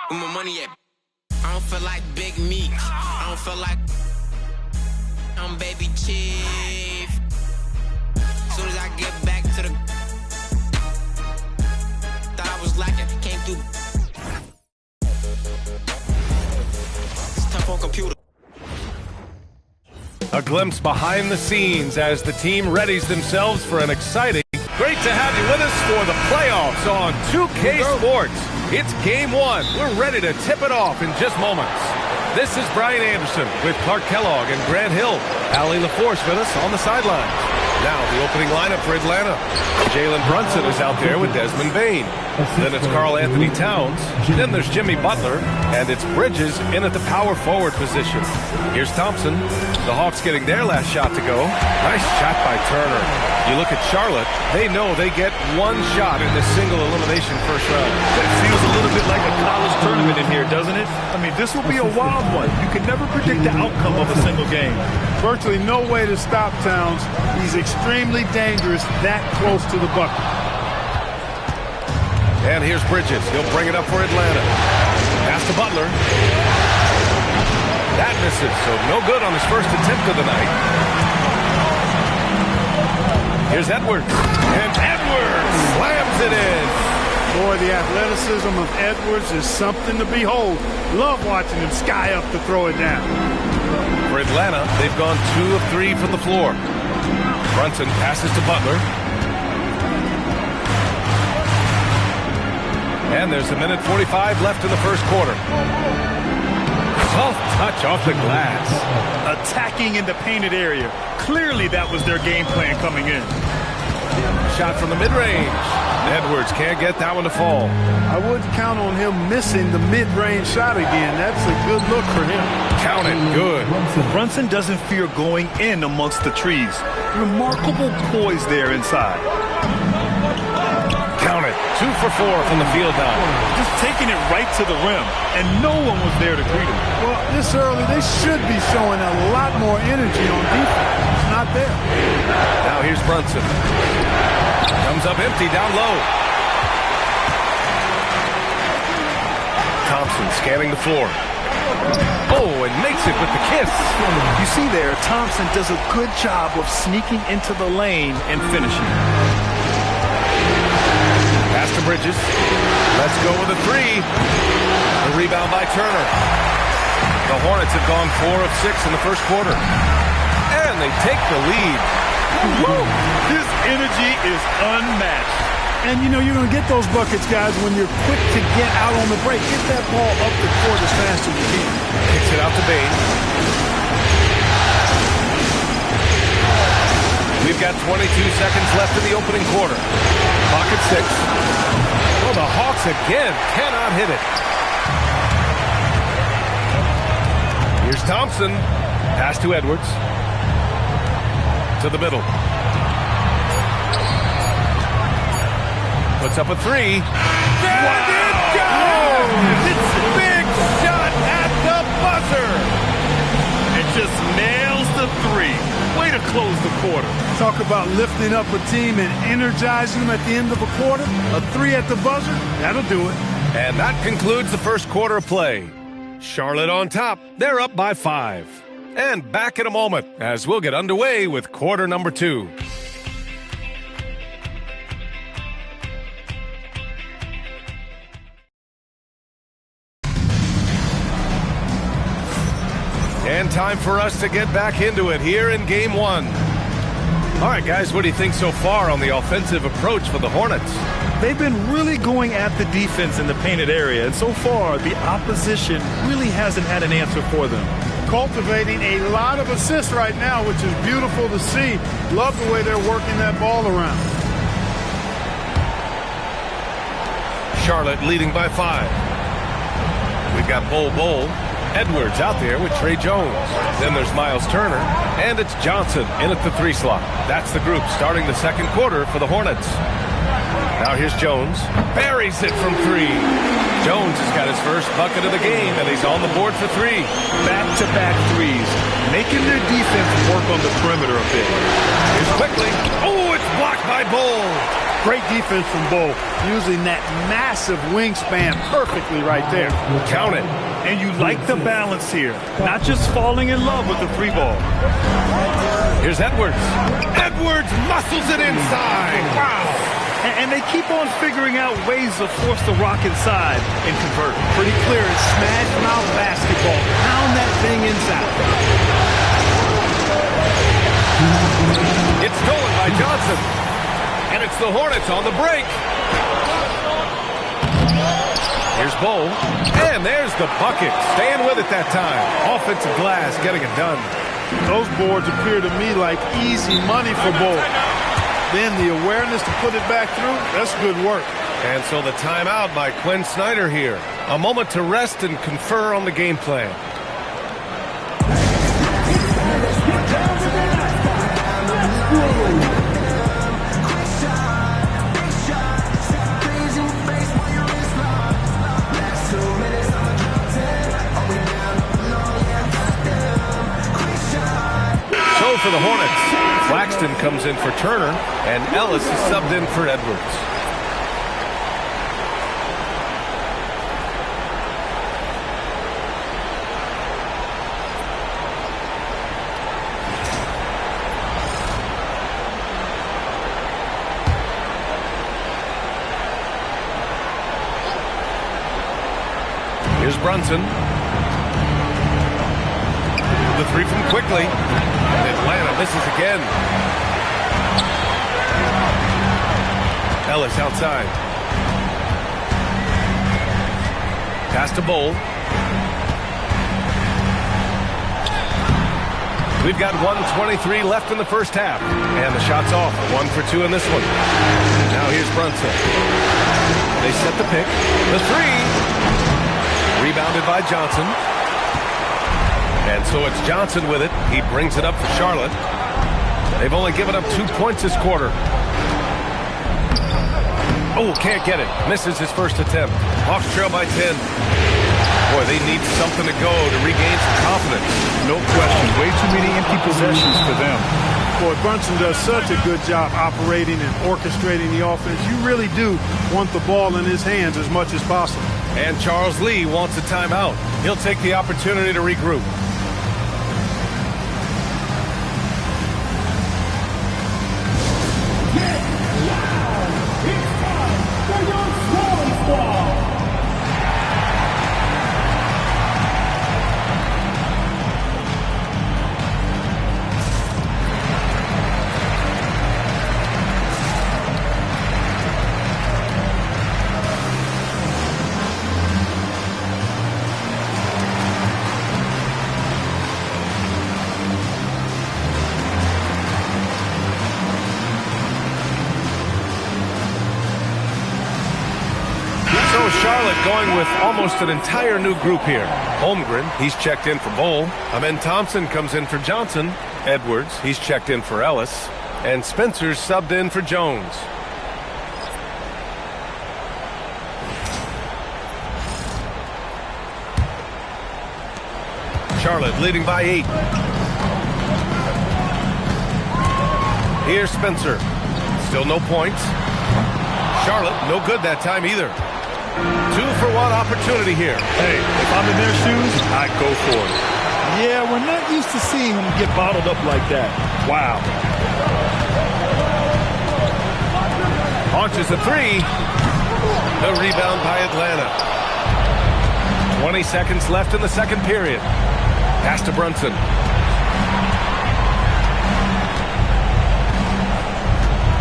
Where my money at? I don't feel like Big Meat. I don't feel like I'm Baby Chief. Soon as I get back to the thought I was lacking, came through. It's tough on computer. A glimpse behind the scenes as the team readies themselves for an exciting... Great to have you with us for the playoffs on 2K Sports. It's Game 1. We're ready to tip it off in just moments. This is Brian Anderson with Clark Kellogg and Grant Hill. Allie LaForce with us on the sidelines. Now the opening lineup for Atlanta. Jalen Brunson is out there with Desmond Bane. Then it's Karl Anthony Towns. Then there's Jimmy Butler. And it's Bridges in at the power forward position. Here's Thompson. The Hawks getting their last shot to go. Nice shot by Turner. You look at Charlotte, they know they get one shot in this single elimination first round. That feels a little bit like a college tournament in here, doesn't it? I mean, this will be a wild one. You can never predict the outcome of a single game. Virtually no way to stop Towns. He's extremely dangerous that close to the bucket. And here's Bridges. He'll bring it up for Atlanta. Pass to Butler. That misses, so no good on his first attempt of the night. Here's Edwards. And Edwards slams it in. Boy, the athleticism of Edwards is something to behold. Love watching him sky up to throw it down. For Atlanta, they've gone 2 of 3 from the floor. Brunson passes to Butler. And there's a minute 45 left in the first quarter. Soft touch off the glass. Attacking in the painted area. Clearly that was their game plan coming in. Shot from the mid-range. Edwards can't get that one to fall. I wouldn't count on him missing the mid-range shot again. That's a good look for him. Count it. Good. Brunson doesn't fear going in amongst the trees. Remarkable poise there inside. Count it. 2 for 4 from the field now. Just taking it right to the rim, and no one was there to greet him. Well, this early, they should be showing a lot more energy on defense. It's not there. Now here's Brunson. Comes up empty down low. Thompson scanning the floor. Oh, and makes it with the kiss. You see there, Thompson does a good job of sneaking into the lane and finishing. Pass to Bridges. Let's go with a 3. The rebound by Turner. The Hornets have gone 4 of 6 in the first quarter. And they take the lead. Woo! This energy is unmatched. And, you know, you're going to get those buckets, guys, when you're quick to get out on the break. Get that ball up the court as fast as you can. Kicks it out to Bane. We've got 22 seconds left in the opening quarter. Clock at 6. Well, the Hawks again cannot hit it. Here's Thompson. Pass to Edwards. To the middle. Puts up a 3. There it goes! It's a big shot at the buzzer! It just nails the 3. Way to close the quarter. Talk about lifting up a team and energizing them at the end of a quarter. A 3 at the buzzer, that'll do it. And that concludes the first quarter of play. Charlotte on top. They're up by 5. And back in a moment as we'll get underway with quarter number 2. And time for us to get back into it here in Game 1. All right, guys, what do you think so far on the offensive approach for the Hornets? They've been really going at the defense in the painted area, and so far the opposition really hasn't had an answer for them. Cultivating a lot of assists right now, which is beautiful to see. Love the way they're working that ball around. Charlotte leading by 5. We've got Bol. Edwards out there with Trey Jones. Then there's Miles Turner. And it's Johnson in at the 3 slot. That's the group starting the second quarter for the Hornets. Now here's Jones. Buries it from 3. Jones has got his first bucket of the game, and he's on the board for 3. Back-to-back 3s, making their defense work on the perimeter a bit. Here's quickly. Oh, it's blocked by Bol. Great defense from Bull, using that massive wingspan perfectly right there. Count it. And you like the balance here. Not just falling in love with the three ball. Here's Edwards. Edwards muscles it inside. Wow. And they keep on figuring out ways to force the rock inside and convert. Pretty clear. It's smash mouth basketball. Pound that thing inside. It's stolen by Johnson. And it's the Hornets on the break. Here's Bull. And there's the bucket. Staying with it that time. Offensive glass getting it done. Those boards appear to me like easy money for Bull. Then the awareness to put it back through, that's good work. And so the timeout by Quinn Snyder here. A moment to rest and confer on the game plan. So for the Hornets, Claxton comes in for Turner, and Ellis is subbed in for Edwards. Here's Brunson. The three from Quickly. Atlanta misses again. Ellis outside. Pass to Bull. We've got 1:23 left in the first half. And the shot's off. 1 for 2 in this one. Now here's Brunson. They set the pick. The three. Rebounded by Johnson. And so it's Johnson with it. He brings it up for Charlotte. They've only given up 2 points this quarter. Oh, can't get it. Misses his first attempt. Hawks trail by 10. Boy, they need something to go to regain some confidence. No question. Way too many empty possessions for them. Boy, Brunson does such a good job operating and orchestrating the offense. You really do want the ball in his hands as much as possible. And Charles Lee wants a timeout. He'll take the opportunity to regroup. So Charlotte going with almost an entire new group here. Holmgren, he's checked in for Bull. Amen Thompson comes in for Johnson. Edwards, he's checked in for Ellis. And Spencer's subbed in for Jones. Charlotte leading by 8. Here's Spencer. Still no points. Charlotte, no good that time either. 2-for-1 opportunity here. Hey, if I'm in their shoes, I'd go for it. Yeah, we're not used to seeing him get bottled up like that. Wow. Launches a three. The rebound by Atlanta. 20 seconds left in the second period. Pass to Brunson.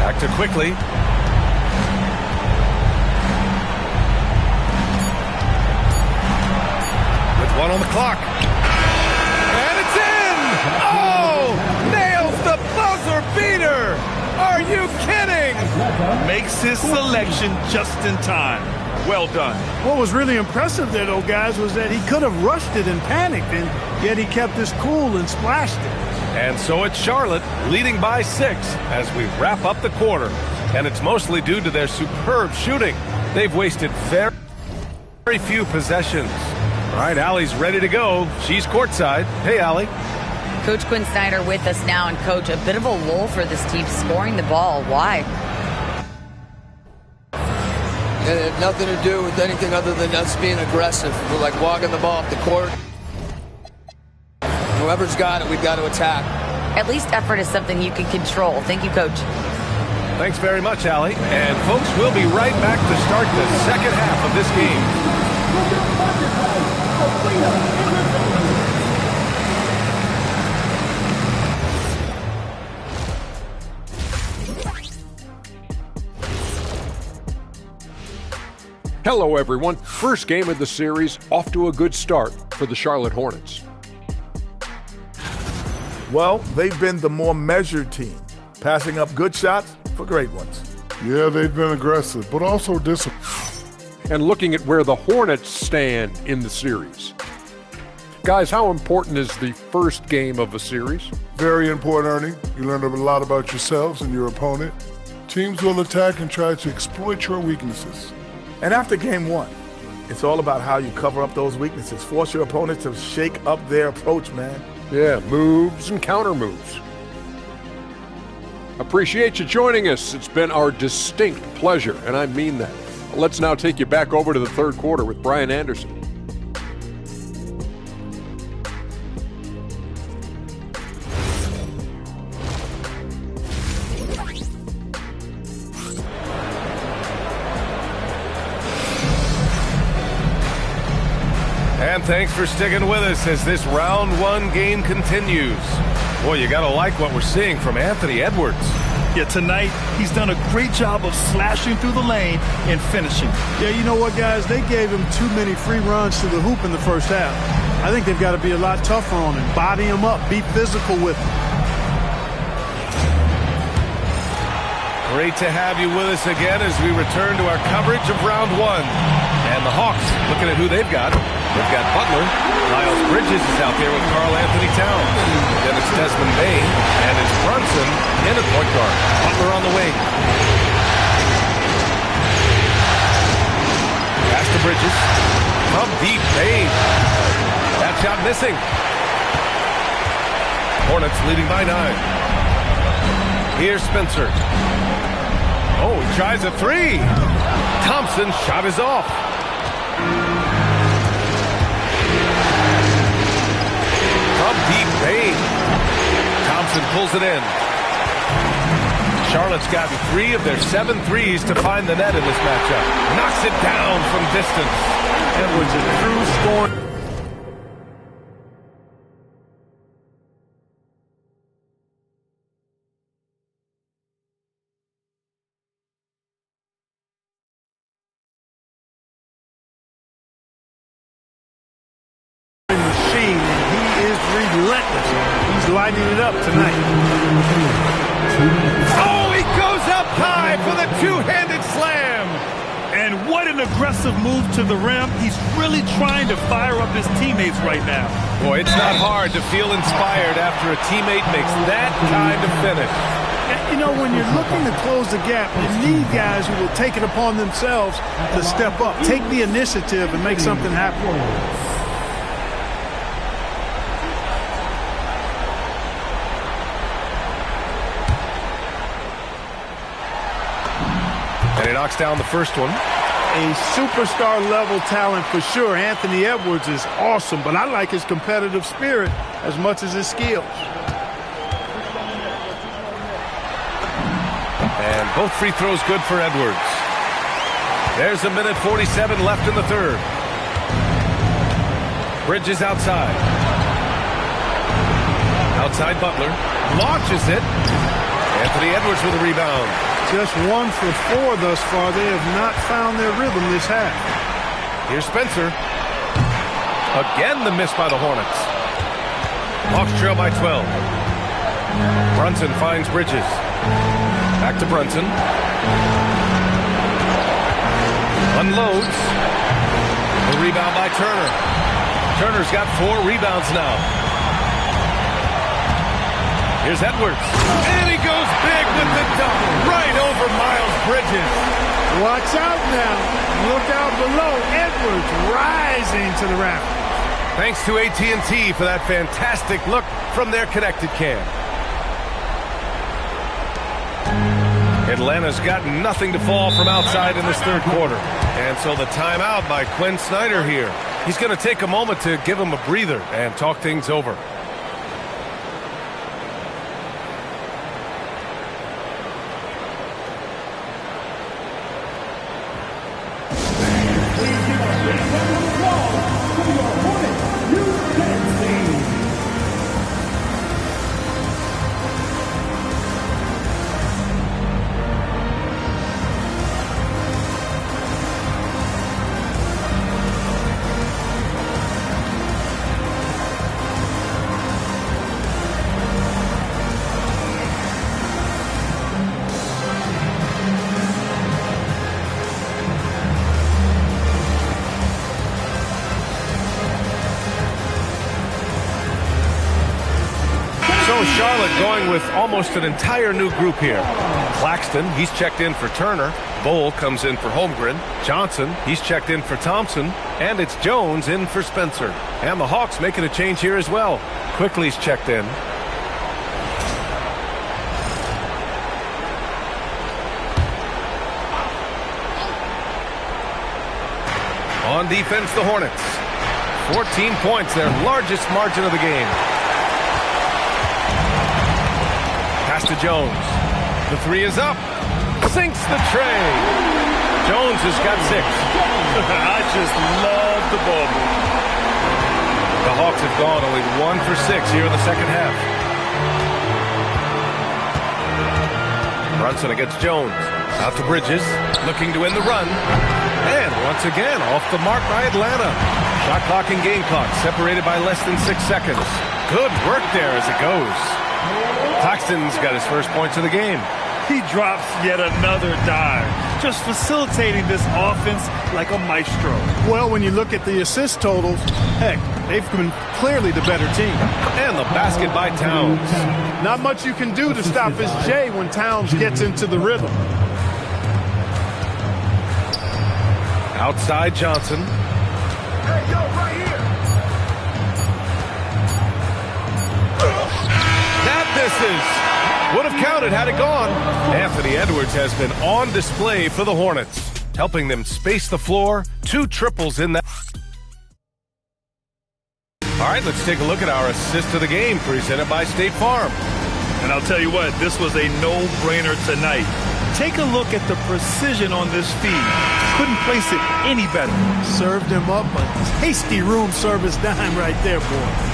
Back to Quickly. One on the clock. And it's in! Oh! Nails the buzzer beater! Are you kidding? Makes his selection just in time. Well done. What was really impressive there, though, guys, was that he could have rushed it and panicked, and yet he kept his cool and splashed it. And so it's Charlotte leading by 6 as we wrap up the quarter. And it's mostly due to their superb shooting. They've wasted very few possessions. All right, Allie's ready to go. She's courtside. Hey, Allie. Coach Quinn Snyder with us now. And, Coach, a bit of a lull for this team scoring the ball. Why? And it had nothing to do with anything other than us being aggressive. We're like walking the ball up the court. Whoever's got it, we've got to attack. At least effort is something you can control. Thank you, Coach. Thanks very much, Allie. And folks, we'll be right back to start the second half of this game. Hello, everyone. First game of the series, off to a good start for the Charlotte Hornets. Well, they've been the more measured team, passing up good shots for great ones. Yeah, they've been aggressive, but also disciplined. And looking at where the Hornets stand in the series. Guys, how important is the first game of a series? Very important, Ernie. You learn a lot about yourselves and your opponent. Teams will attack and try to exploit your weaknesses. And after game one, it's all about how you cover up those weaknesses. Force your opponent to shake up their approach, man. Yeah, moves and counter moves. Appreciate you joining us. It's been our distinct pleasure, and I mean that. Let's now take you back over to the third quarter with Brian Anderson. And thanks for sticking with us as this round one game continues. Boy, you gotta like what we're seeing from Anthony Edwards. Yeah, tonight he's done a great job of slashing through the lane and finishing. Yeah, you know what, guys? They gave him too many free runs to the hoop in the first half. I think they've got to be a lot tougher on him. Body him up. Be physical with him. Great to have you with us again as we return to our coverage of round one. And the Hawks, looking at who they've got. They've got Butler. Miles Bridges is out there with Karl Anthony Towns. Then it's Desmond Bane. And it's Brunson in at point guard. Butler on the wing. Pass to Bridges. From deep, Bane. That shot missing. Hornets leading by 9. Here's Spencer. Oh, he tries a three. Thompson's shot is off. From deep, Bane. Thompson pulls it in. Charlotte's gotten 3 of their 7 threes to find the net in this matchup. Knocks it down from distance. Edwards a true scoring. Lighting it up tonight. Oh, he goes up high for the two-handed slam. And what an aggressive move to the rim. He's really trying to fire up his teammates right now. Boy, it's not hard to feel inspired after a teammate makes that kind of finish. You know, when you're looking to close the gap, you need guys who will take it upon themselves to step up, take the initiative, and make something happen. And he knocks down the first one. A superstar level talent for sure. Anthony Edwards is awesome, but I like his competitive spirit as much as his skills. And both free throws good for Edwards. There's a minute 47 left in the third. Bridges outside. Outside Butler. Launches it. Anthony Edwards with a rebound. Just 1 for 4 thus far. They have not found their rhythm this half. Here's Spencer. Again the miss by the Hornets. Hawks trail by 12. Brunson finds Bridges. Back to Brunson. Unloads. The rebound by Turner. Turner's got 4 rebounds now. Here's Edwards. And he goes big with the double. Right over Miles Bridges. Watch out now. Look out below. Edwards rising to the rack. Thanks to AT&T for that fantastic look from their connected cam. Atlanta's got nothing to fall from outside in this third quarter. And so the timeout by Quinn Snyder here. He's going to take a moment to give him a breather and talk things over. Charlotte going with almost an entire new group here. Claxton, he's checked in for Turner. Bowl comes in for Holmgren. Johnson, he's checked in for Thompson. And it's Jones in for Spencer. And the Hawks making a change here as well. Quickly's checked in. On defense, the Hornets. 14 points, their largest margin of the game. Pass to Jones. The three is up. Sinks the tray. Jones has got 6. I just love the ball move. The Hawks have gone only 1 for 6 here in the second half. Brunson against Jones. Out to Bridges. Looking to win the run. And once again, off the mark by Atlanta. Shot clock and game clock separated by less than 6 seconds. Good work there as it goes. Claxton's got his first points of the game. He drops yet another dive, just facilitating this offense like a maestro. Well, when you look at the assist totals, heck, they've been clearly the better team. And the basket by Towns. Not much you can do to stop his J when Towns gets into the rhythm. Outside Johnson. Hey, yo, right here. Misses. Would have counted had it gone. Anthony Edwards has been on display for the Hornets, helping them space the floor. 2 triples in that. All right, let's take a look at our assist of the game presented by State Farm. And I'll tell you what, this was a no-brainer tonight. Take a look at the precision on this feed. Couldn't place it any better. Served him up a tasty room service dime right there, boy.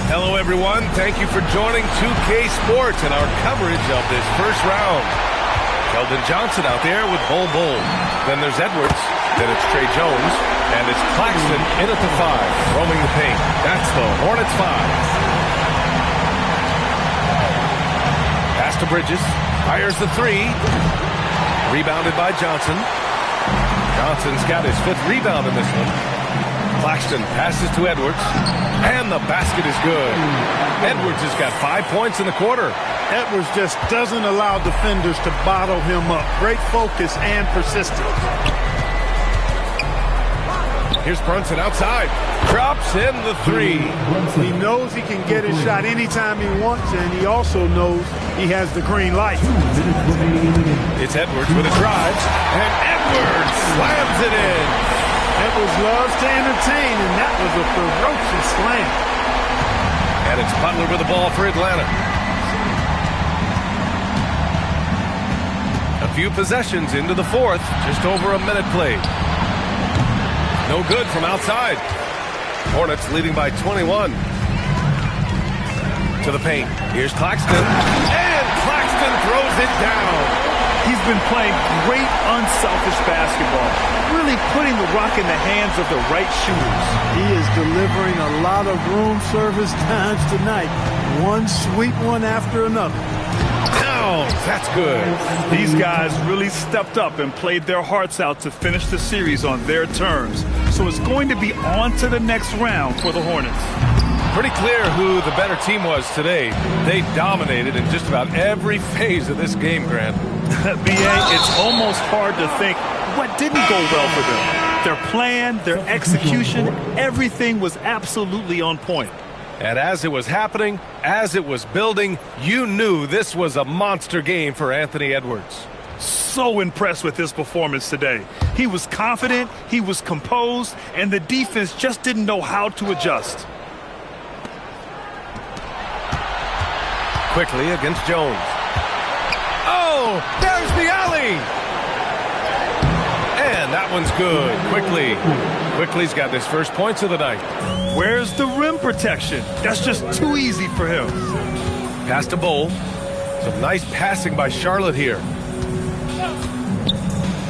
Hello, everyone. Thank you for joining 2K Sports and our coverage of this first round. Keldon Johnson out there with Bull. Then there's Edwards. Then it's Trey Jones. And it's Claxton in at the 5, roaming the paint. That's the Hornets 5. Pass to Bridges. Fires the 3. Rebounded by Johnson. Johnson's got his 5th rebound in this one. Claxton passes to Edwards, and the basket is good. Edwards has got 5 points in the quarter. Edwards just doesn't allow defenders to bottle him up. Great focus and persistence. Here's Brunson outside. Drops in the 3. He knows he can get his shot anytime he wants, and he also knows he has the green light. It's Edwards with a drive, and Edwards slams it in. Edwards loves to entertain, and that was a ferocious slam. And it's Butler with the ball for Atlanta. A few possessions into the 4th, just over a minute played. No good from outside. Hornets leading by 21. To the paint. Here's Claxton. And Claxton throws it down. He's been playing great, unselfish basketball, really putting the rock in the hands of the right shooters. He is delivering a lot of room service times tonight. One sweet one after another. Now, that's good. These guys really stepped up and played their hearts out to finish the series on their terms. So it's going to be on to the next round for the Hornets. Pretty clear who the better team was today. They dominated in just about every phase of this game, Grant. B.A., it's almost hard to think what didn't go well for them. Their plan, their execution, everything was absolutely on point. And as it was happening, as it was building, you knew this was a monster game for Anthony Edwards. So impressed with his performance today. He was confident, he was composed, and the defense just didn't know how to adjust. Quickly against Jones. Oh, there's the alley! And that one's good. Quickly's got his first points of the night. Where's the rim protection? That's just too easy for him. Pass to Bol. Some nice passing by Charlotte here.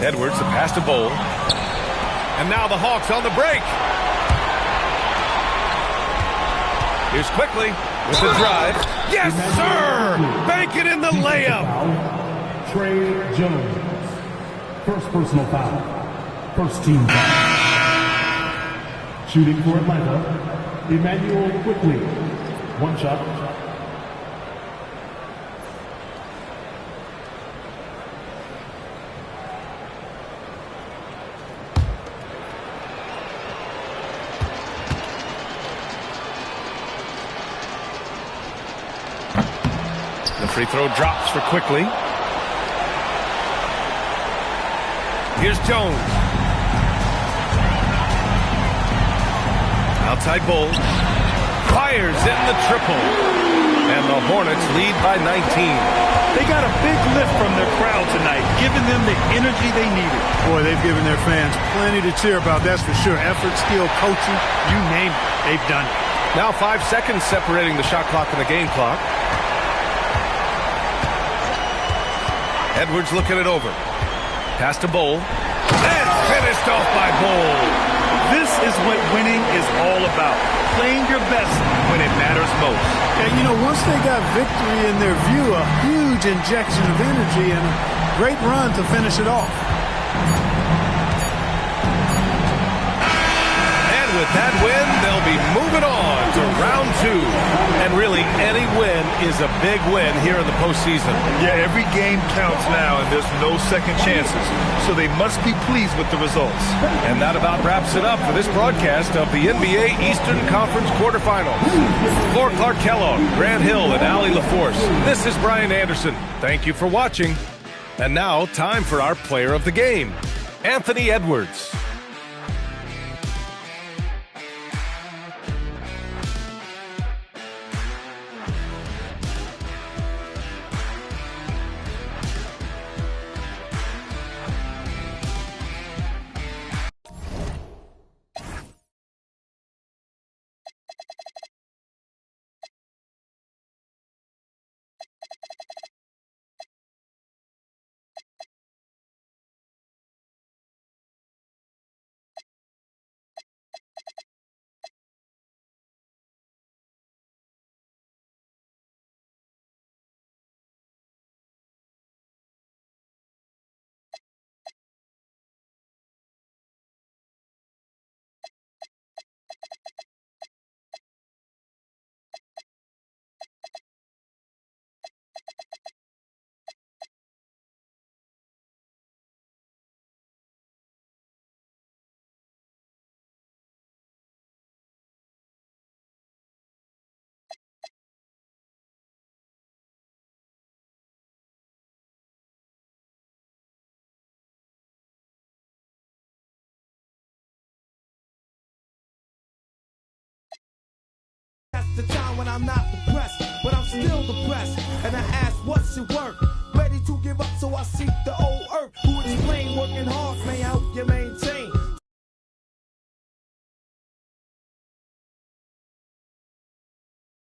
Edwards, the pass to Bol. And now the Hawks on the break. Here's Quickly with the drive. Yes, sir! Bank it in the layup. Trey Jones. First personal foul. First team foul. Shooting for Atlanta, Emmanuel Quickly. One shot. The free throw drops for Quickly. Here's Jones. Outside Bol. Fires in the triple. And the Hornets lead by 19. They got a big lift from their crowd tonight, giving them the energy they needed. Boy, they've given their fans plenty to cheer about, that's for sure. Effort, skill, coaching, you name it, they've done it. Now 5 seconds separating the shot clock and the game clock. Edwards looking it over. Pass to Bol. And finished off by Bol. This is what winning is all about. Playing your best when it matters most. And, you know, once they got victory in their view, a huge injection of energy and a great run to finish it off. And with that win, they'll be moving on to round 2. And really, any win is a big win here in the postseason. Yeah, every game counts now, and there's no second chances. So they must be pleased with the results. And that about wraps it up for this broadcast of the NBA Eastern Conference quarterfinals. For Clark Kellogg, Grant Hill, and Allie LaForce, this is Brian Anderson. Thank you for watching. And now, time for our player of the game, Anthony Edwards. The time when I'm not depressed, but I'm still depressed. And I ask, what's it worth? Ready to give up, so I seek the old earth. Who explain working hard may help you maintain.